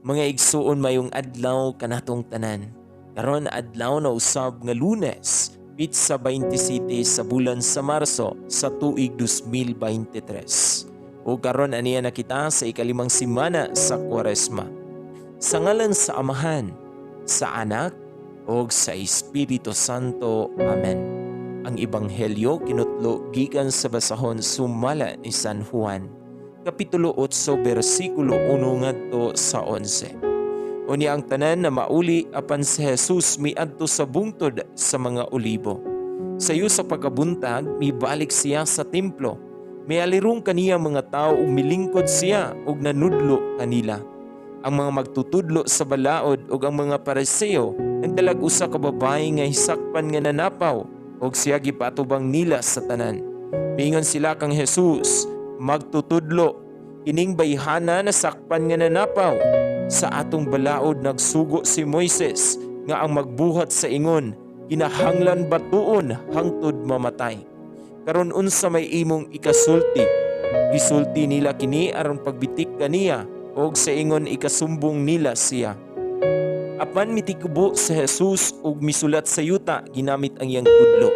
Mga igsuon mayong adlaw kanatong tanan. Karon adlaw na usab nga Lunes, pitsa 27 sa bulan sa Marso sa tuig 2023. O karon aniya na kita sa ikalimang simana sa Kwaresma. Sa ngalan sa Amahan, sa Anak, o sa Espiritu Santo. Amen. Ang Ebanghelyo kinutlo gikan sa basahon sumala ni San Juan, Kapitulo 8, versikulo 1 ngadto sa 11. Unya ang tanan na mauli apan si Jesus miadto sa bungtod sa mga olibo. Sayo sa pagkabuntag, mibalik siya sa templo. Mialirong kaniya mga tao ug milingkod siya ug nanudlo kanila. Ang mga magtutudlo sa balaod ug ang mga Pariseo nagdalag usa ka babae nga hisakpan nga nanapaw ug siya gipatubang nila sa tanan. Mingon sila kang Jesus, magtutudlo, kining bayhana na sakpan nga nanapaw. Sa atong balaod nagsugo si Moises nga ang magbuhat sa ingon, kinahanglan batuon hangtod mamatay. Karon unsa may imong ikasulti? Gisulti nila kini aron pagbitik kaniya og sa ingon ikasumbong nila siya. Apan mitikubo si Jesus ug misulat sa yuta ginamit ang iyang tudlo.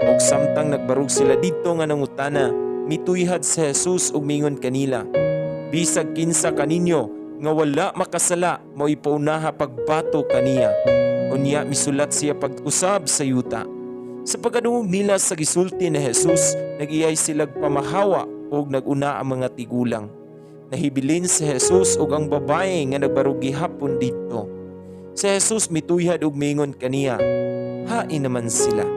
Ug samtang nagbarug sila didto nga nangutana, mituyhad si Jesus ug mingon kanila, bisag kinsa kaninyo nga wala makasala mao ipaunaha pagbato kaniya. Unya misulat siya pag-usab sa yuta. Sa pagkadungog nila sa gisulti ni Jesus, nag-iyay silag pamahawa ug naguna ang mga tigulang. Nahibilin si Jesus ug ang babae nga nagbarug gihapon didto. Si Jesus mituyhad ug mingon kaniya, hain naman sila.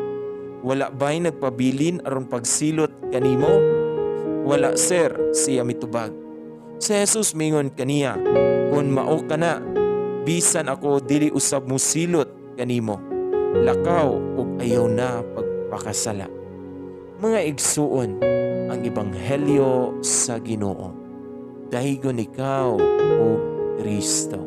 Wala ba'y nagpabilin aron pagsilot kanimo? Wala sir, siya mitubag. Si Jesus mingon kaniya, kun mao ka na, bisan ako dili usab mo silot kanimo. Lakaw ug ayaw na pagpakasala. Mga igsuon, ang Ebanghelyo sa Ginoo. Dahigon ikaw, O Kristo.